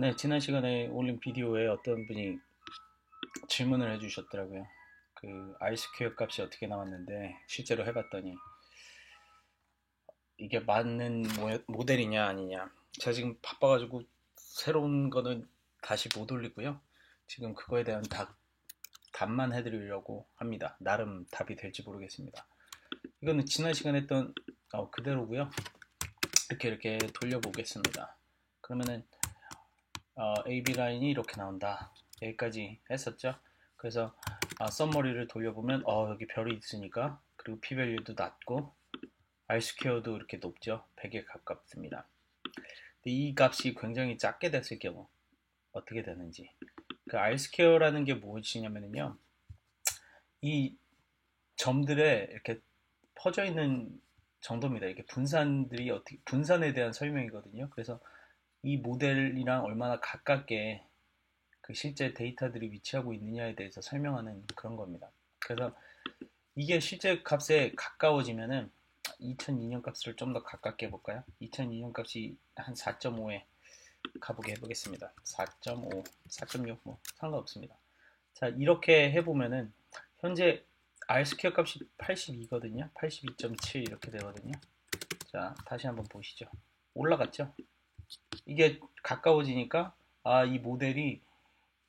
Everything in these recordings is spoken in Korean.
네, 지난 시간에 올린 비디오에 어떤 분이 질문을 해주셨더라고요. 그 아이스퀘어 값이 어떻게 나왔는데 실제로 해봤더니 이게 맞는 모델이냐 아니냐. 제가 지금 바빠가지고 새로운 거는 다시 못 올리고요. 지금 그거에 대한 답만 해드리려고 합니다. 나름 답이 될지 모르겠습니다. 이거는 지난 시간에 했던 그대로고요. 이렇게 돌려보겠습니다. 그러면은 AB 라인이 이렇게 나온다. 여기까지 했었죠. 그래서 썸머리를 돌려보면 여기 별이 있으니까, 그리고 P밸류도 낮고 R스퀘어도 이렇게 높죠. 100에 가깝습니다. 근데 이 값이 굉장히 작게 됐을 경우 어떻게 되는지. 그 R스퀘어라는 게 무엇이냐면요, 이 점들에 이렇게 퍼져 있는 정도입니다. 이게 분산들이 어떻게 분산에 대한 설명이거든요. 그래서 이 모델이랑 얼마나 가깝게 그 실제 데이터들이 위치하고 있느냐에 대해서 설명하는 그런 겁니다. 그래서 이게 실제 값에 가까워지면은 2002년 값을 좀 더 가깝게 해볼까요? 2002년 값이 한 4.5에 가보게 해보겠습니다. 4.5, 4.6 뭐 상관없습니다. 자, 이렇게 해보면은 현재 R스퀘어 값이 82거든요. 82.7 이렇게 되거든요. 자, 다시 한번 보시죠. 올라갔죠? 이게 가까워지니까 이 모델이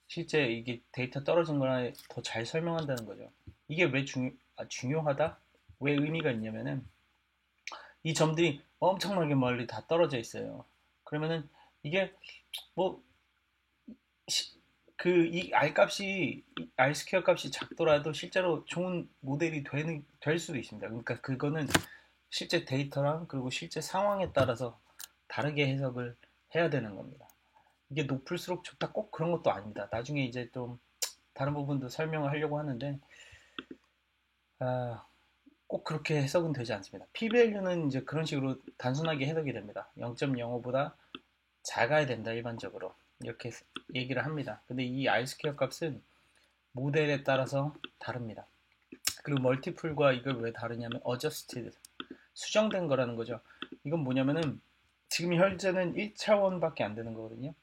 실제 이게 데이터 떨어진 거나 더 잘 설명한다는 거죠. 이게 왜 중요하다? 왜 의미가 있냐면은 이 점들이 엄청나게 멀리 다 떨어져 있어요. 그러면은 이게 뭐 그 이 R 값이 R 스퀘어 값이 작더라도 실제로 좋은 모델이 될 수도 있습니다. 그러니까 그거는 실제 데이터랑 그리고 실제 상황에 따라서 다르게 해석을 해야 되는 겁니다. 이게 높을수록 좋다 꼭 그런 것도 아닙니다. 나중에 이제 좀 다른 부분도 설명을 하려고 하는데 아, 꼭 그렇게 해석은 되지 않습니다. P-value는 이제 그런 식으로 단순하게 해석이 됩니다. 0.05보다 작아야 된다 일반적으로 이렇게 얘기를 합니다. 근데 이 R-스퀘어 값은 모델에 따라서 다릅니다. 그리고 멀티플과 이걸 왜 다르냐면 adjusted, 수정된 거라는 거죠. 이건 뭐냐면은 지금 현재는 1차원밖에 안 되는 거거든요.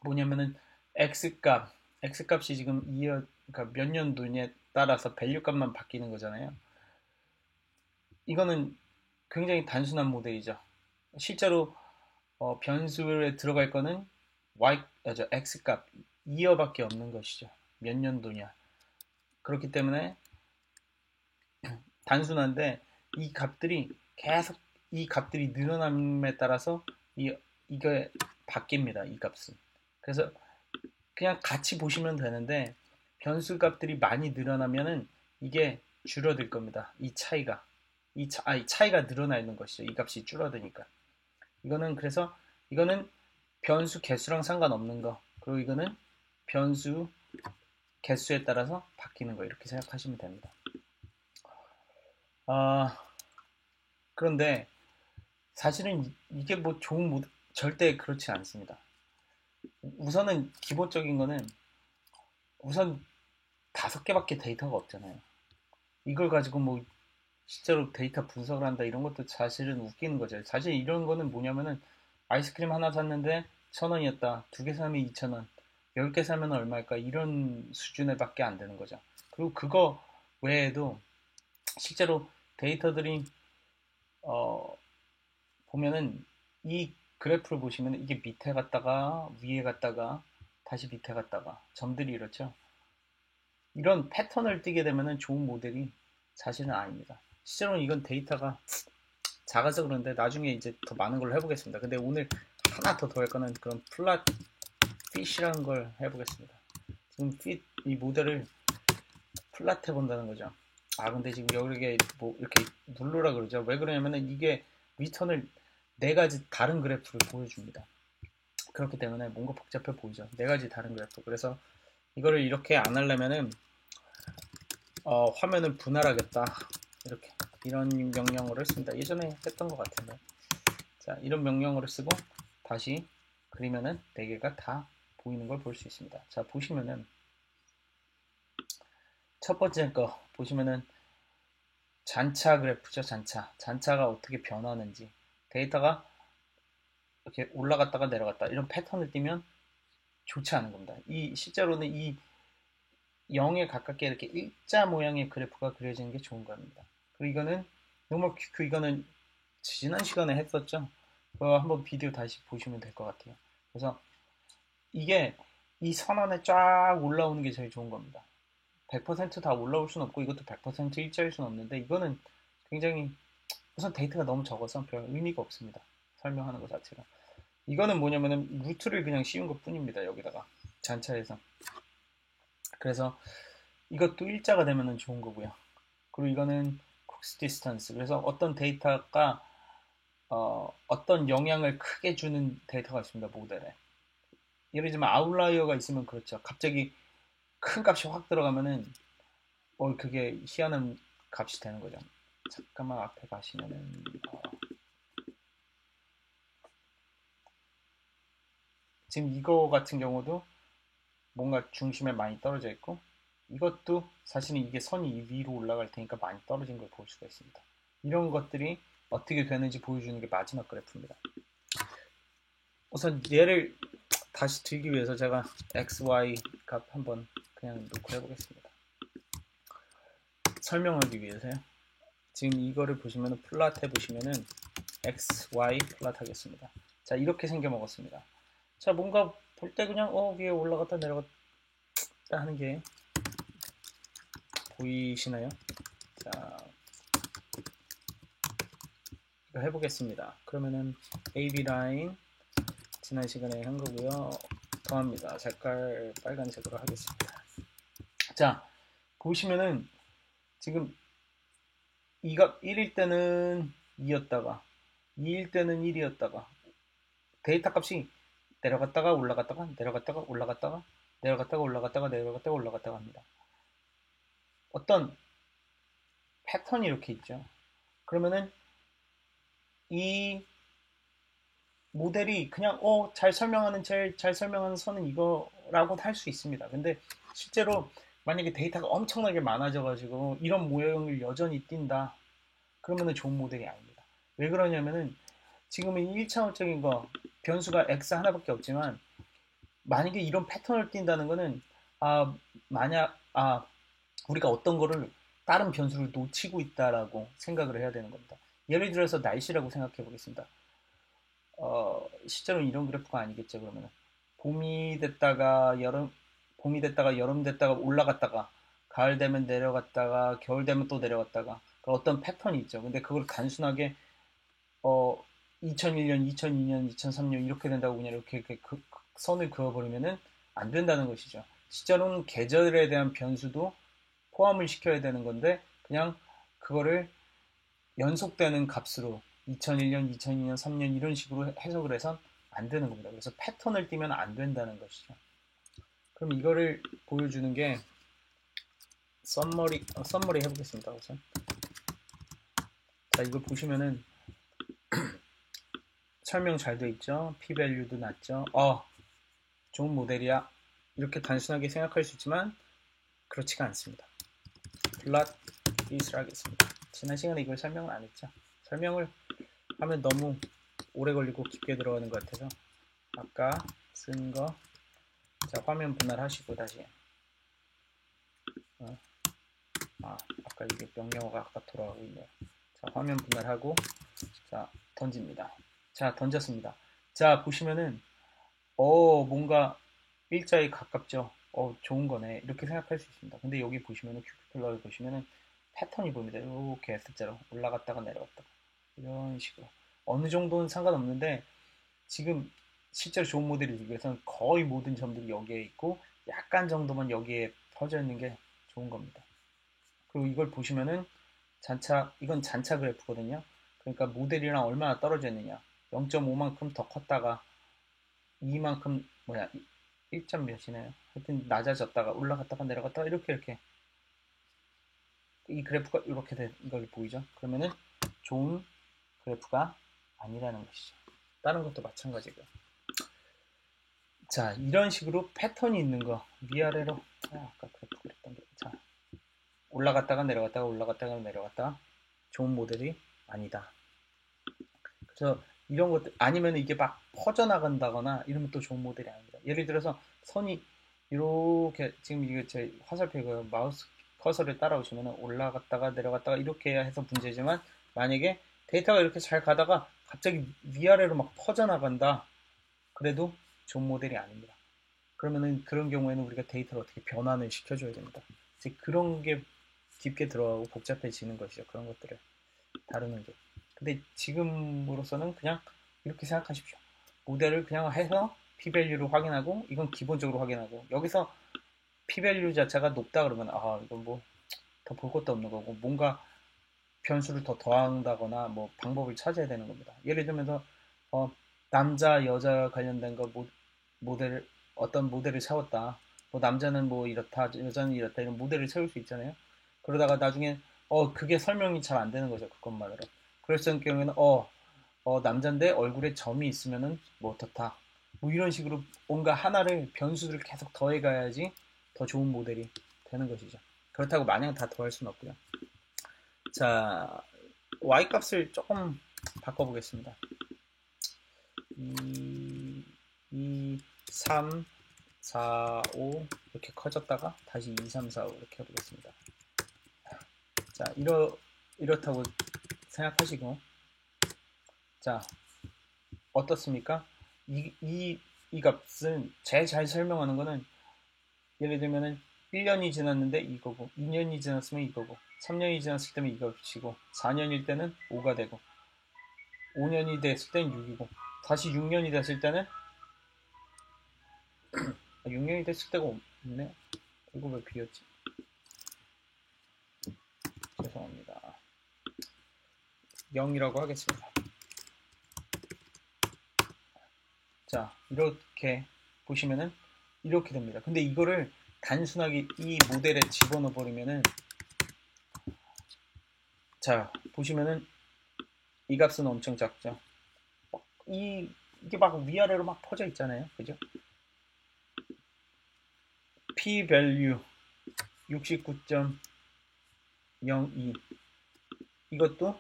뭐냐면은 X 값이 지금 그러니까 몇 년도냐에 따라서 밸류 값만 바뀌는 거잖아요. 이거는 굉장히 단순한 모델이죠. 실제로 변수에 들어갈 거는 X 값 2어밖에 없는 것이죠. 몇 년도냐. 그렇기 때문에 단순한데 이 값들이 계속 이 값들이 늘어남에 따라서 이게 바뀝니다. 이 값은. 그래서 그냥 같이 보시면 되는데 변수 값들이 많이 늘어나면은 이게 줄어들 겁니다. 이 차이가 차이가 늘어나 있는 것이죠. 이 값이 줄어드니까. 그래서 이거는 변수 개수랑 상관없는 거. 그리고 이거는 변수 개수에 따라서 바뀌는 거. 이렇게 생각하시면 됩니다. 아, 그런데 사실은 이게 뭐 좋은 모드 절대 그렇지 않습니다. 우선은 기본적인 거는 우선 5개밖에 데이터가 없잖아요. 이걸 가지고 뭐 실제로 데이터 분석을 한다 이런 것도 사실은 웃기는 거죠. 사실 이런 거는 뭐냐면은 아이스크림 하나 샀는데 1,000원이었다. 2개 사면 2,000원. 10개 사면 얼마일까? 이런 수준에 밖에 안 되는 거죠. 그리고 그거 외에도 실제로 데이터들이 어, 보면은 이 그래프를 보시면 이게 밑에 갔다가 위에 갔다가 다시 밑에 갔다가 점들이 이렇죠. 이런 패턴을 띠게 되면은 좋은 모델이 사실은 아닙니다. 실제로는 이건 데이터가 작아서 그런데 나중에 이제 더 많은 걸로 해보겠습니다. 근데 오늘 하나 더 할 거는 그런 플랫 핏이라는 걸 해보겠습니다. 지금 이 모델을 플랫 해본다는 거죠. 근데 지금 여기에 뭐 이렇게 누르라 그러죠. 왜 그러냐면은 이게 리턴을 네 가지 다른 그래프를 보여줍니다. 그렇기 때문에 뭔가 복잡해 보이죠. 네 가지 다른 그래프. 그래서 이거를 이렇게 안 하려면은 화면을 분할하겠다. 이렇게 이런 명령어를 씁니다. 예전에 했던 것 같은데. 자, 이런 명령어를 쓰고 다시 그리면은 네 개가 다 보이는 걸 볼 수 있습니다. 자, 보시면은 첫 번째 거 보시면은 잔차 그래프죠. 잔차가 어떻게 변하는지 데이터가 이렇게 올라갔다가 내려갔다 이런 패턴을 띄면 좋지 않은 겁니다. 이 실제로는 이 0에 가깝게 이렇게 일자 모양의 그래프가 그려지는 게 좋은 겁니다. 그리고 이거는 노멀 q 이거는 지난 시간에 했었죠. 그거 한번 비디오 다시 보시면 될 것 같아요. 그래서 이게 이 선 안에 쫙 올라오는 게 제일 좋은 겁니다. 100%다 올라올 수는 없고 이것도 100% 일자일 수는 없는데 이거는 굉장히 우선 데이터가 너무 적어서 별 의미가 없습니다. 설명하는 것 자체가. 이거는 뭐냐면은 루트를 그냥 씌운 것 뿐입니다. 여기다가 잔차에서. 그래서 이것도 일자가 되면은 좋은 거고요. 그리고 이거는 쿡스 디스턴스. 그래서 어떤 데이터가 어떤 영향을 크게 주는 데이터가 있습니다. 모델에. 예를 들면 아웃라이어가 있으면 그렇죠. 갑자기 큰 값이 확 들어가면은 그게 희한한 값이 되는 거죠. 잠깐만 앞에 가시면은 지금 이거 같은 경우도 뭔가 중심에 많이 떨어져 있고 이것도 사실은 이게 선이 위로 올라갈 테니까 많이 떨어진 걸 볼 수가 있습니다. 이런 것들이 어떻게 되는지 보여주는 게 마지막 그래프입니다. 우선 얘를 다시 들기 위해서 제가 XY 값 한번 그냥 놓고 해보겠습니다. 설명하기 위해서요. 지금 이거를 보시면 플랫 해보시면은 XY 플랫 하겠습니다. 자, 이렇게 생겨 먹었습니다. 자, 뭔가 볼 때 그냥 위에 올라갔다 내려갔다 하는 게 보이시나요? 자, 이거 해보겠습니다. 그러면은 AB 라인 지난 시간에 한 거고요. 더합니다. 색깔 빨간색으로 하겠습니다. 자, 보시면은 지금 이가 1일 때는 2였다가 2일 때는 1이었다가 데이터 값이 내려갔다가 올라갔다가 내려갔다가 올라갔다가 내려갔다가 올라갔다가 내려갔다가 올라갔다가 합니다. 어떤 패턴이 이렇게 있죠. 그러면은 이 모델이 그냥 제일 잘 설명하는 선은 이거라고 할 수 있습니다. 근데 실제로 만약에 데이터가 엄청나게 많아져 가지고 이런 모형을 여전히 띈다. 그러면은 좋은 모델이 아닙니다. 왜 그러냐면은 지금은 1차원적인 거 변수가 x 하나밖에 없지만 만약에 이런 패턴을 띈다는 거는 만약 우리가 어떤 거를 다른 변수를 놓치고 있다라고 생각을 해야 되는 겁니다. 예를 들어서 날씨라고 생각해 보겠습니다. 실제로 이런 그래프가 아니겠죠. 그러면 봄이 됐다가 여름 됐다가 올라갔다가 가을 되면 내려갔다가 겨울 되면 또 내려갔다가 어떤 패턴이 있죠. 근데 그걸 단순하게 어, 2001년, 2002년, 2003년 이렇게 된다고 그냥 이렇게 선을 그어버리면은 안 된다는 것이죠. 실제로는 계절에 대한 변수도 포함을 시켜야 되는 건데 그냥 그거를 연속되는 값으로 2001년, 2002년, 3년 이런 식으로 해석을 해선 안 되는 겁니다. 그래서 패턴을 띄면 안 된다는 것이죠. 그럼 이거를 보여주는 게 썸머리 해보겠습니다. 우선. 자, 이거 보시면은 설명 잘 돼 있죠? p-value도 낮죠? 좋은 모델이야. 이렇게 단순하게 생각할 수 있지만 그렇지가 않습니다. 플랫 이스를 하겠습니다. 지난 시간에 이걸 설명을 안 했죠. 설명을 하면 너무 오래 걸리고 깊게 들어가는 것 같아서 아까 쓴 거, 자, 화면 분할하시고 다시 아까 이게 명령어가 아까 돌아가고 있네요. 자, 화면 분할하고 자, 던집니다. 자, 던졌습니다. 자, 보시면은 뭔가 일자에 가깝죠. 좋은 거네. 이렇게 생각할 수 있습니다. 근데 여기 보시면은 큐피플러를 보시면은 패턴이 보입니다. 이렇게 S자로 올라갔다가 내려갔다가 이런 식으로 어느 정도는 상관없는데 지금 실제로 좋은 모델이 되기 위해서는 거의 모든 점들이 여기에 있고 약간 정도만 여기에 퍼져 있는 게 좋은 겁니다. 그리고 이걸 보시면은 이건 잔차 그래프거든요. 그러니까 모델이랑 얼마나 떨어져 있느냐. 0.5만큼 더 컸다가 2만큼 1점 몇이네요. 하여튼 낮아졌다가 올라갔다가 내려갔다가 이렇게 이 그래프가 이렇게 된 걸 보이죠. 그러면은 좋은 그래프가 아니라는 것이죠. 다른 것도 마찬가지고요. 자, 이런 식으로 패턴이 있는 거 위아래로 아까 그래프 그랬던 게 자, 올라갔다가 내려갔다가 올라갔다가 내려갔다가 좋은 모델이 아니다. 그래서 이런 것들 아니면 이게 막 퍼져나간다거나 이러면 또 좋은 모델이 아닙니다. 예를 들어서 선이 이렇게 지금 이게 제 화살표 그 마우스 커서를 따라오시면 올라갔다가 내려갔다가 이렇게 해서 문제지만 만약에 데이터가 이렇게 잘 가다가 갑자기 위아래로 막 퍼져나간다. 그래도 좋은 모델이 아닙니다. 그러면은 그런 경우에는 우리가 데이터를 어떻게 변환을 시켜줘야 됩니다. 이제 그런 게 깊게 들어가고 복잡해지는 것이죠. 그런 것들을 다루는 게. 근데 지금으로서는 그냥 이렇게 생각하십시오. 모델을 그냥 해서 p-value를 확인하고 이건 기본적으로 확인하고 여기서 p-value 자체가 높다 그러면 아 이건 뭐 더 볼 것도 없는 거고 뭔가 변수를 더 더한다거나 뭐 방법을 찾아야 되는 겁니다. 예를 들면서 어, 남자 여자 관련된 거 모델을 어떤 모델을 세웠다. 뭐 남자는 뭐 이렇다 여자는 이렇다 이런 모델을 세울 수 있잖아요. 그러다가 나중에 그게 설명이 잘 안 되는 거죠. 그것만으로. 그럴 경우에는 남자인데 얼굴에 점이 있으면은 뭐 어떻다. 뭐 이런 식으로 뭔가 하나를 변수를 계속 더해가야지 더 좋은 모델이 되는 것이죠. 그렇다고 마냥 다 더할 수는 없고요. 자, y 값을 조금 바꿔보겠습니다. 2, 3, 4, 5 이렇게 커졌다가 다시 2, 3, 4, 5 이렇게 해보겠습니다. 자, 이렇다고 생각하시고 자, 어떻습니까? 이 값은 제일 잘 설명하는 거는 예를 들면은 1년이 지났는데 이거고 2년이 지났으면 이거고 3년이 지났을 때면 이것이고 4년일 때는 5가 되고 5년이 됐을 땐 6이고 다시 6년이 됐을 때는 6년이 됐을 때가 없네. 이거 왜 비었지? 죄송합니다. 0이라고 하겠습니다. 자, 이렇게 보시면은 이렇게 됩니다. 근데 이거를 단순하게 이 모델에 집어넣어 버리면은 자, 보시면은 이 값은 엄청 작죠. 이게 막 위아래로 막 퍼져 있잖아요. 그죠? p value 69.02 이것도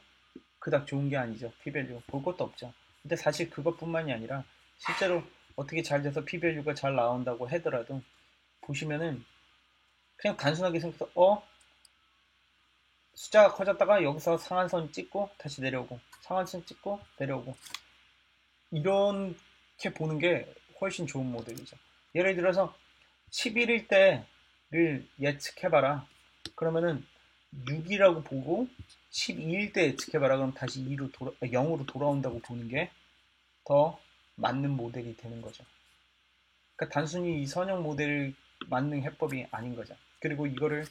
그닥 좋은 게 아니죠. p value 볼 것도 없죠. 근데 사실 그것뿐만이 아니라 실제로 어떻게 잘 돼서 p value가 잘 나온다고 하더라도 보시면은 그냥 단순하게 생각해서 숫자가 커졌다가 여기서 상한선 찍고 다시 내려오고 상한선 찍고 내려오고 이렇게 보는 게 훨씬 좋은 모델이죠. 예를 들어서 11일 때를 예측해봐라. 그러면은 6이라고 보고 12일 때 예측해봐라. 그럼 다시 0으로 돌아온다고 보는 게 더 맞는 모델이 되는 거죠. 그러니까 단순히 이 선형 모델 맞는 해법이 아닌 거죠. 그리고 이거를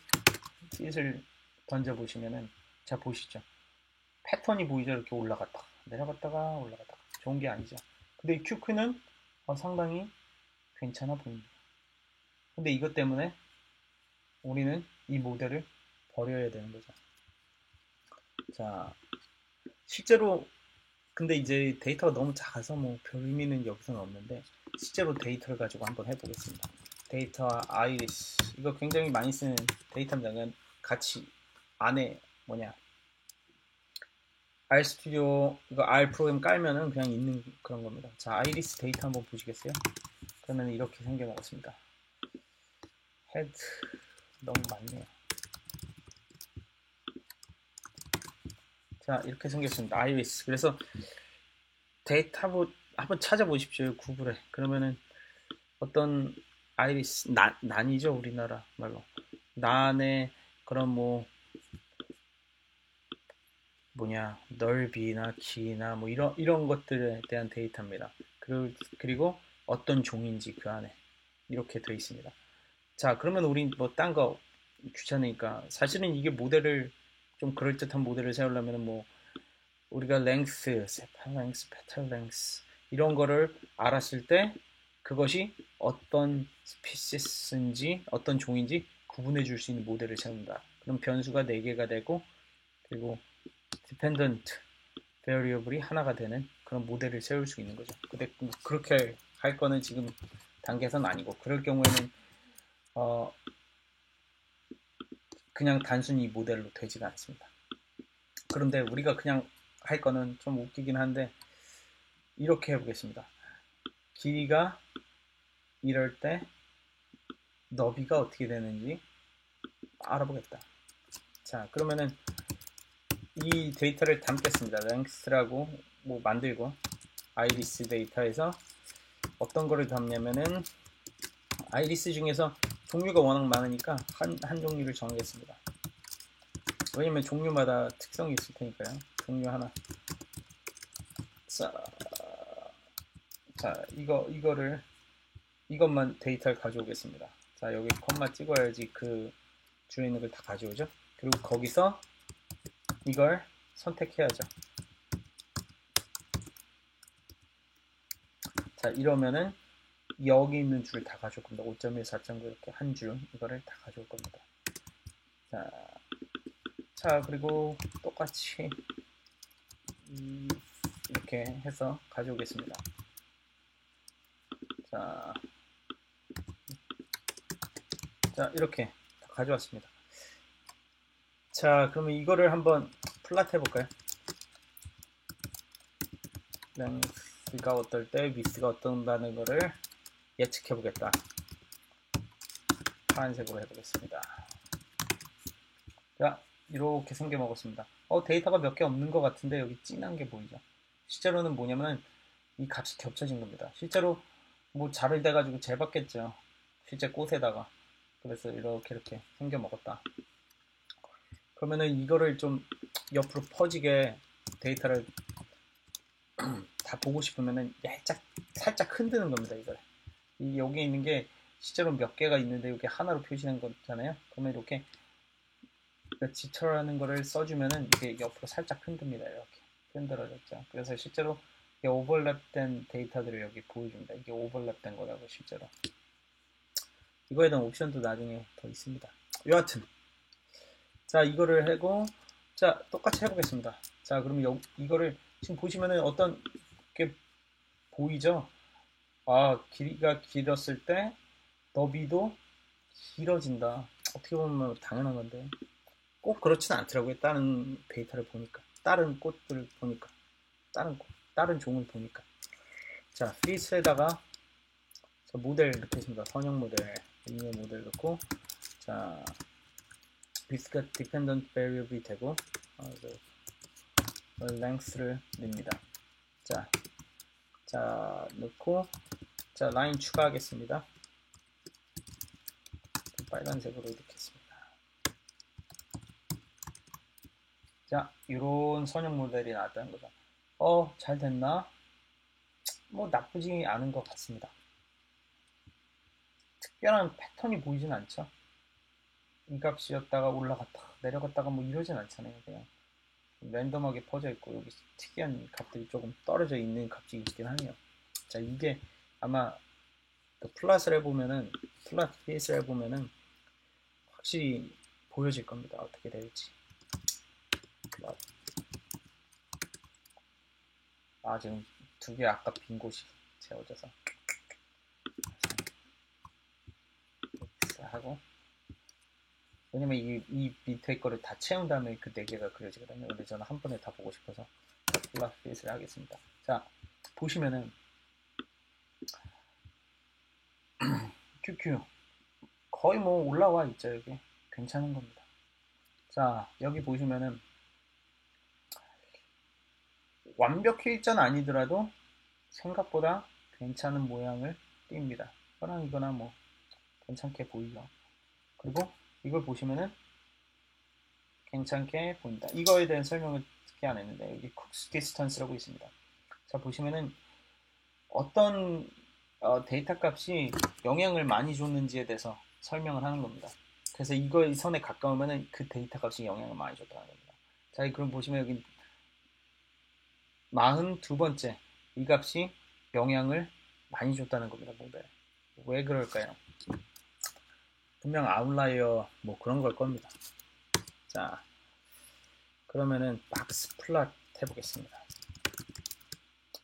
핏을 던져보시면은 자 보시죠. 패턴이 보이죠? 이렇게 올라갔다가 내려갔다가 올라갔다가 좋은 게 아니죠. 근데 이 큐크는 상당히 괜찮아 보입니다. 근데 이것 때문에 우리는 이 모델을 버려야 되는 거죠. 자, 실제로 근데 이제 데이터가 너무 작아서 뭐 별 의미는 여기서는 없는데 실제로 데이터를 가지고 한번 해보겠습니다. 데이터 아이리스 이거 굉장히 많이 쓰는 데이터입니다. 같이 안에 뭐냐 RStudio 이거 R 프로그램 깔면은 그냥 있는 그런 겁니다. 자, 아이리스 데이터 한번 보시겠어요? 그러면 이렇게 생겨나겠습니다. 헤드 너무 많네요. 자, 이렇게 생겼습니다. 아이리스. 그래서 데이터 한번 찾아보십시오. 구글에. 그러면은 어떤 아이리스 난이죠, 우리나라 말로. 난의 그런 넓이나 길이나 뭐 이런 것들에 대한 데이터입니다. 그리고 어떤 종인지 그 안에 이렇게 되어 있습니다. 자, 그러면 우린 뭐 딴 거 귀찮으니까 사실은 이게 모델을 좀 그럴듯한 모델을 세우려면 뭐 우리가 랭스, 세팔 랭스, 페탈 랭스 이런 거를 알았을 때 그것이 어떤 스피시스인지 어떤 종인지 구분해 줄 수 있는 모델을 세운다. 그럼 변수가 4개가 되고 그리고 dependent variable이 하나가 되는 그런 모델을 세울 수 있는 거죠. 근데 그렇게 할 거는 지금 단계에서는 아니고 그럴 경우에는 그냥 단순히 모델로 되지가 않습니다. 그런데 우리가 그냥 할 거는 좀 웃기긴 한데 이렇게 해보겠습니다. 길이가 이럴 때 너비가 어떻게 되는지 알아보겠다. 자, 그러면은 이 데이터를 담겠습니다. length라고 뭐 만들고 아이리스 데이터에서 어떤 거를 담냐면은 아이리스 중에서 종류가 워낙 많으니까 한 종류를 정하겠습니다. 왜냐면 종류마다 특성이 있을 테니까요. 종류 하나. 자, 이것만 데이터를 가져오겠습니다. 자, 여기 콤마 찍어야지 그 주에 있는 걸 다 가져오죠. 그리고 거기서 이걸 선택해야죠. 자, 이러면은 여기 있는 줄 다 가져올 겁니다. 5.1, 4.9 이렇게 한 줄 이거를 다 가져올 겁니다. 자, 그리고 똑같이 이렇게 해서 가져오겠습니다. 자, 이렇게 다 가져왔습니다. 자, 그러면 이거를 한번 플랫 해볼까요? length가 어떨 때 width가 어떤다는 거를 예측해 보겠다. 파란색으로 해보겠습니다. 자, 이렇게 생겨 먹었습니다. 데이터가 몇 개 없는 것 같은데 여기 진한 게 보이죠? 실제로는 뭐냐면 이 값이 겹쳐진 겁니다. 실제로 뭐 자를 대가지고 재봤겠죠. 실제 꽃에다가. 그래서 이렇게 생겨 먹었다. 그러면은 이거를 좀 옆으로 퍼지게 데이터를 다 보고 싶으면은 살짝 흔드는 겁니다. 이걸. 여기 있는 게 실제로 몇 개가 있는데 이렇게 하나로 표시된 거잖아요. 그러면 이렇게 지터라는 거를 써주면은 이게 옆으로 살짝 흔듭니다. 이렇게 흔들어졌죠. 그래서 실제로 오버랩된 데이터들을 여기 보여줍니다. 이게 오버랩된 거라고 실제로. 이거에 대한 옵션도 나중에 더 있습니다. 여하튼 자, 이거를 하고 자, 똑같이 해보겠습니다. 자, 그러면 이거를 지금 보시면은 어떤 게 보이죠? 길이가 길었을 때 너비도 길어진다. 어떻게 보면 당연한 건데 꼭 그렇진 않더라고요. 다른 데이터를 보니까, 다른 꽃들을 보니까, 다른 종을 보니까. 자, 피스에다가 모델 넣겠습니다. 선형 모델, 리니어 모델 넣고, 자, 비스가 dependent variable이 되고, length를 냅니다. 자, 넣고, 자, 라인 추가하겠습니다. 빨간색으로 넣겠습니다. 자, 이런 선형 모델이 나왔다는 거죠. 잘 됐나? 뭐 나쁘지 않은 것 같습니다. 특별한 패턴이 보이진 않죠. 이 값이었다가 올라갔다 내려갔다가 뭐 이러진 않잖아요. 그냥 랜덤하게 퍼져 있고 여기 특이한 값들이 조금 떨어져 있는 값이 있긴 하네요. 자, 이게 아마 플랫을 해보면은 플랫 페이스를 해보면은 확실히 보여질 겁니다. 어떻게 될지. 지금 두 개 아까 빈 곳이 채워져서 하고, 왜냐면 이 밑에 거를 다 채운 다음에 그 네 개가 그려지거든요. 근데 저는 한 번에 다 보고 싶어서 플랫 페이스를 하겠습니다. 자, 보시면은 QQ 거의 뭐 올라와 있죠. 여기 괜찮은 겁니다. 자, 여기 보시면은 완벽히 일자는 아니더라도 생각보다 괜찮은 모양을 띕니다. 이거나 뭐 괜찮게 보이죠. 그리고 이걸 보시면은 괜찮게 보인다. 이거에 대한 설명을 특히 안 했는데 여기 쿡스 디스턴스라고 있습니다. 자, 보시면은 어떤 데이터 값이 영향을 많이 줬는지에 대해서 설명을 하는 겁니다. 그래서 이 선에 가까우면은 그 데이터 값이 영향을 많이 줬다는 겁니다. 자, 그럼 보시면 여기 42번째 이 값이 영향을 많이 줬다는 겁니다. 모델. 왜 그럴까요? 분명 아웃라이어 뭐 그런 걸 겁니다. 자, 그러면은 박스 플랫 해보겠습니다.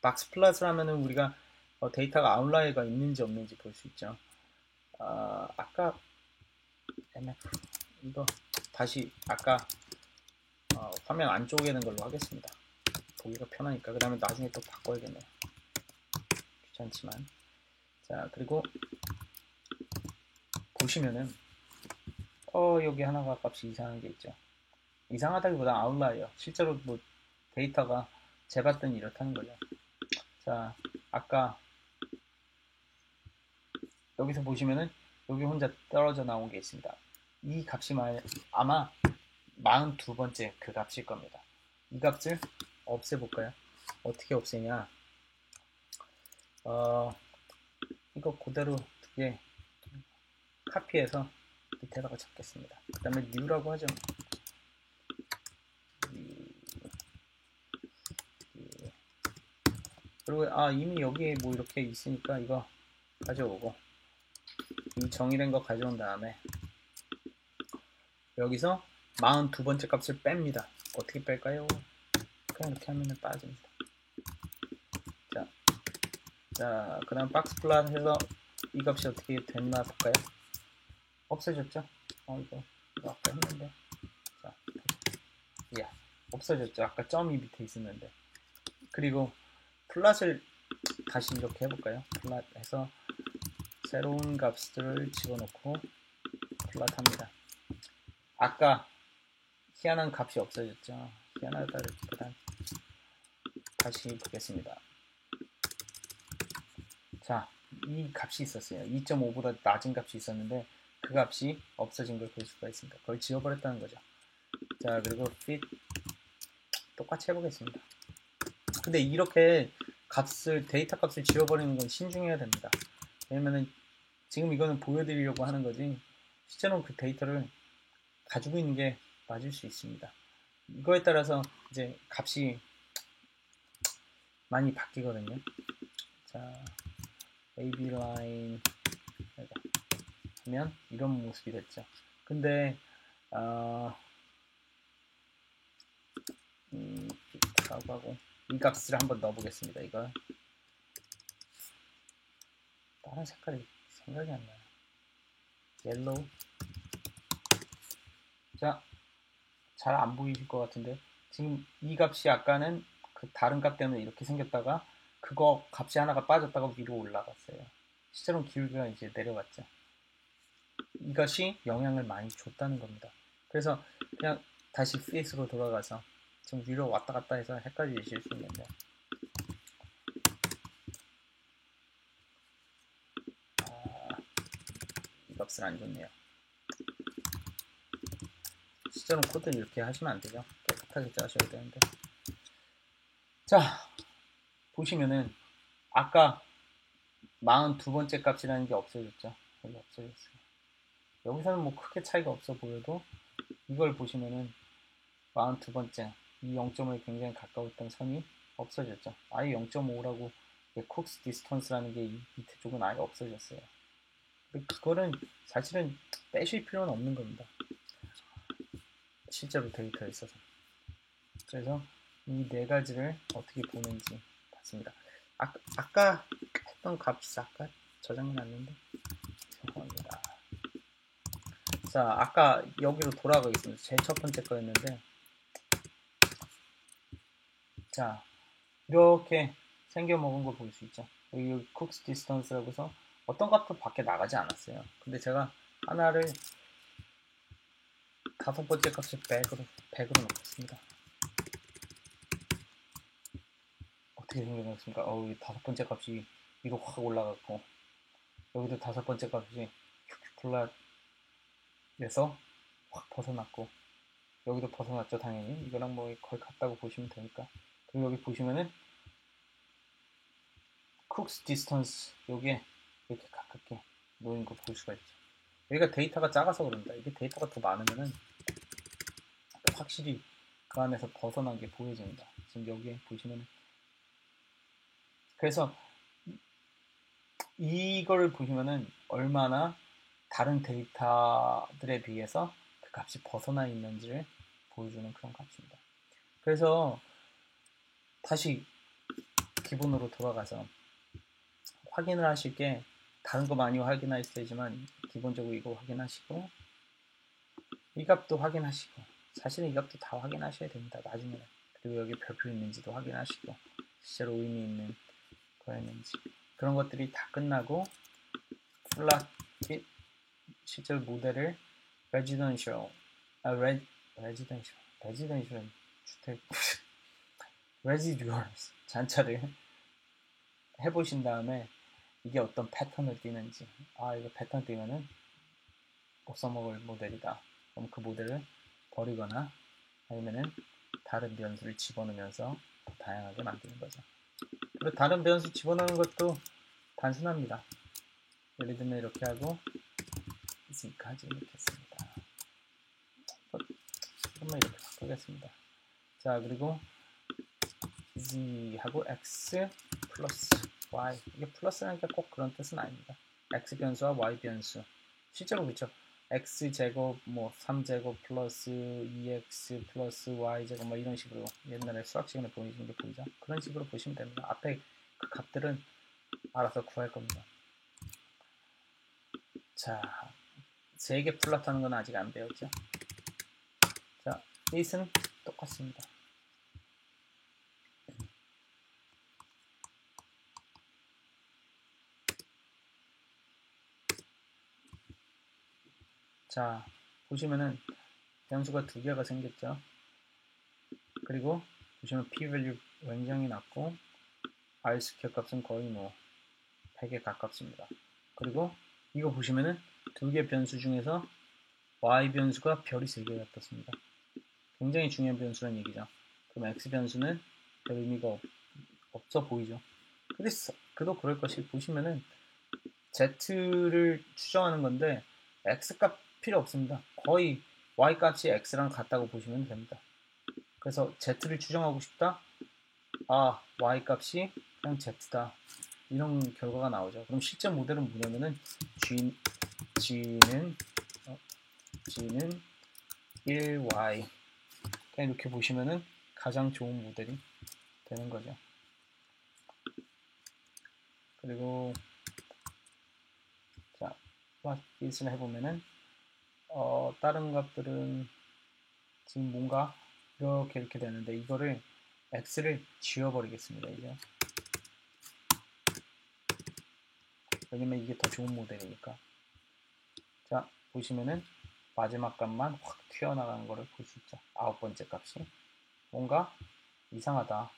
박스 플랫을 하면은 우리가 데이터가 아웃라이어가 있는지 없는지 볼 수 있죠. 아까 MF 이거 다시 아까 화면 안쪽에 있는 걸로 하겠습니다. 보기가 편하니까. 그 다음에 나중에 또 바꿔야겠네요. 않지만. 자, 그리고 보시면은 여기 하나가 값이 이상한 게 있죠. 이상하다기보다 아웃라이어. 실제로 뭐 데이터가 재봤더니 이렇다는 거죠. 자, 아까 여기서 보시면은 여기 혼자 떨어져 나온 게 있습니다. 이 값이 아마 42번째 그 값일 겁니다. 이 값을 없애볼까요? 어떻게 없애냐? 이거 그대로 두 개 카피해서 밑에다가 적겠습니다. 그 다음에 new라고 하죠. 그리고 이미 여기에 뭐 이렇게 있으니까 이거 가져오고 이 정의된 거 가져온 다음에 여기서 42번째 값을 뺍니다. 어떻게 뺄까요? 그냥 이렇게 하면 빠집니다. 자, 그 다음 박스 플랫 해서 이 값이 어떻게 됐나 볼까요? 없어졌죠? 이거 아까 했는데. 자, 없어졌죠? 아까 점이 밑에 있었는데. 그리고 플랫을 다시 이렇게 해볼까요? 플랫 해서 새로운 값들을 집어넣고 플랫합니다. 아까 희한한 값이 없어졌죠? 희한하다기보단 다시 보겠습니다. 자, 이 값이 있었어요. 2.5보다 낮은 값이 있었는데 그 값이 없어진 걸 볼 수가 있습니다. 그걸 지워버렸다는 거죠. 자, 그리고 fit 똑같이 해보겠습니다. 근데 이렇게 데이터 값을 지워버리는 건 신중해야 됩니다. 왜냐면은 지금 이거는 보여드리려고 하는 거지 실제로는 그 데이터를 가지고 있는 게 맞을 수 있습니다. 이거에 따라서 이제 값이 많이 바뀌거든요. 자, AB 라인 하면 이런 모습이 됐죠. 근데 하고 이 값을 한번 넣어보겠습니다. 이거 다른 색깔이 생각이 안 나요. 옐로우. 자, 잘 안 보이실 것 같은데 지금 이 값이 아까는 그 다른 값 때문에 이렇게 생겼다가 그거 값이 하나가 빠졌다가 위로 올라갔어요. 실제로는 기울기가 이제 내려갔죠. 이것이 영향을 많이 줬다는 겁니다. 그래서 그냥 다시 fit으로 돌아가서 지금 위로 왔다 갔다 해서 헷갈리실 수 있는데 이 값은 안 좋네요. 실제로 코드는 이렇게 하시면 안 되죠. 깨끗하게 짜셔야 되는데. 자, 보시면은 아까 42번째 값이라는 게 없어졌죠. 여기 없어졌어요. 여기서는 뭐 크게 차이가 없어 보여도 이걸 보시면은 42번째 이 0.5에 굉장히 가까웠던 선이 없어졌죠. 아예 0.5라고 쿡스 디스턴스라는 게 이 밑에 쪽은 아예 없어졌어요. 근데 그거는 사실은 빼실 필요는 없는 겁니다. 실제로 데이터에 있어서. 그래서 이 네 가지를 어떻게 보는지 봤습니다. 아까 했던 값이 아까 저장해 놨는데 죄송합니다. 자, 아까 여기로 돌아가겠습니다. 제일 첫 번째 거였는데 자, 이렇게 생겨먹은 걸 볼 수 있죠. 여기 쿡스 디스턴스라고 해서 어떤 값도 밖에 나가지 않았어요. 근데 제가 하나를 다섯 번째 값을 100으로 놓겠습니다. 어떻게 생겨났습니까? 이 다섯 번째 값이 위로 확 올라갔고 여기도 다섯 번째 값이 플랫에서 확 벗어났고 여기도 벗어났죠. 당연히 이거랑 뭐 거의 같다고 보시면 되니까. 그리고 여기 보시면은 쿡스 디스턴스 요게 이렇게 가깝게 놓인 거 볼 수가 있죠. 여기가 데이터가 작아서 그런다. 이게 데이터가 더 많으면은 확실히 그 안에서 벗어난 게 보여집니다. 지금 여기에 보시면은 그래서 이걸 보시면은 얼마나 다른 데이터들에 비해서 그 값이 벗어나 있는지를 보여주는 그런 값입니다. 그래서 다시 기본으로 돌아가서 확인을 하실 게 다른 거 많이 확인하셔야 되지만 기본적으로 이거 확인하시고 이 값도 확인하시고 사실은 이 값도 다 확인하셔야 됩니다. 나중에는. 그리고 여기 별표 있는지도 확인하시고 실제로 의미 있는 거였는지 그런 것들이 다 끝나고 플랫 실제로 모델을 residential, residential은 주택 residuals 잔차를 해보신 다음에 이게 어떤 패턴을 띠는지, 이거 패턴 띠면은 못 써먹을 모델이다. 그럼 그 모델을 버리거나 아니면은 다른 변수를 집어넣으면서 더 다양하게 만드는 거죠. 그리고 다른 변수 집어넣는 것도 단순합니다. 예를 들면 이렇게 하고 z까지 이렇게 했습니다. 조금만 이렇게 바꾸겠습니다. 자, 그리고 z하고 x 플러스 y, 이게 플러스라니까 꼭 그런 뜻은 아닙니다. x 변수와 y 변수, 실제로 그렇죠. x제곱 뭐 3제곱 플러스 2x 플러스 y제곱 뭐 이런 식으로 옛날에 수학 시간에 보여준 게 보이죠. 그런 식으로 보시면 됩니다. 앞에 그 값들은 알아서 구할 겁니다. 자, 세개 플롯하는 건 아직 안 배웠죠. 자, it은 똑같습니다. 자, 보시면은 변수가 두 개가 생겼죠. 그리고 보시면 p-value 굉장히 낮고 r-스퀘어 값은 거의 뭐 100에 가깝습니다. 그리고 이거 보시면은 두 개 변수 중에서 y 변수가 별이 3개가 떴습니다. 굉장히 중요한 변수란 얘기죠. 그럼 x 변수는 별 의미가 없어 보이죠. 근데 그도 그럴 것이, 보시면은 z를 추정하는 건데 x 값 필요 없습니다. 거의 y 값이 x랑 같다고 보시면 됩니다. 그래서 z를 추정하고 싶다. y 값이 그냥 z다. 이런 결과가 나오죠. 그럼 실제 모델은 뭐냐면은 g는 1y, 그냥 이렇게 보시면은 가장 좋은 모델이 되는 거죠. 그리고 자, 플랫핏을 해보면은 다른 값들은 지금 뭔가 이렇게 되는데 이거를 x를 지워버리겠습니다. 이제 왜냐면 이게 더 좋은 모델이니까. 자, 보시면은 마지막 값만 확 튀어나가는 거를 볼 수 있죠. 9번째 값이 뭔가 이상하다.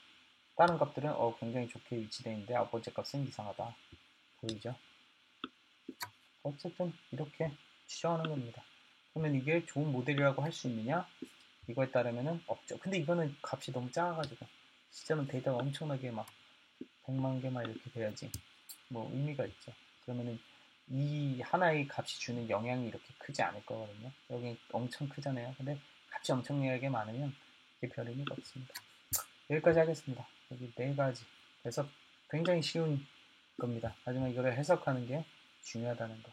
다른 값들은 굉장히 좋게 위치되어 있는데 9번째 값은 이상하다. 보이죠? 어쨌든 이렇게 추정하는 겁니다. 그러면 이게 좋은 모델이라고 할 수 있느냐? 이거에 따르면은 없죠. 근데 이거는 값이 너무 작아가지고 실제로는 데이터가 엄청나게 막 100만 개만 이렇게 돼야지 뭐 의미가 있죠. 그러면은 이 하나의 값이 주는 영향이 이렇게 크지 않을 거거든요. 여기 엄청 크잖아요. 근데 값이 엄청나게 많으면 이게 별 의미가 없습니다. 여기까지 하겠습니다. 여기 4가지. 그래서 굉장히 쉬운 겁니다. 하지만 이거를 해석하는 게 중요하다는 거.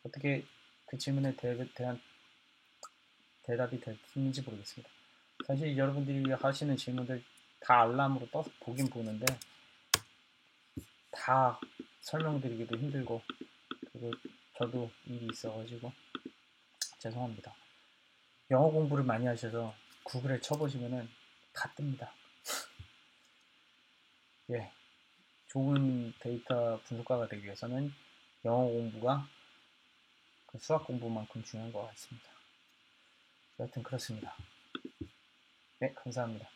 어떻게 그 질문에 대한 대답이 됐는지 모르겠습니다. 사실 여러분들이 하시는 질문들 다 알람으로 떠서 보긴 보는데 다 설명드리기도 힘들고, 그리고 저도 일이 있어가지고 죄송합니다. 영어 공부를 많이 하셔서 구글에 쳐보시면은 다 뜹니다. 예, 좋은 데이터 분석가가 되기 위해서는 영어 공부가 그 수학 공부만큼 중요한 것 같습니다. 여하튼 그렇습니다. 네, 감사합니다.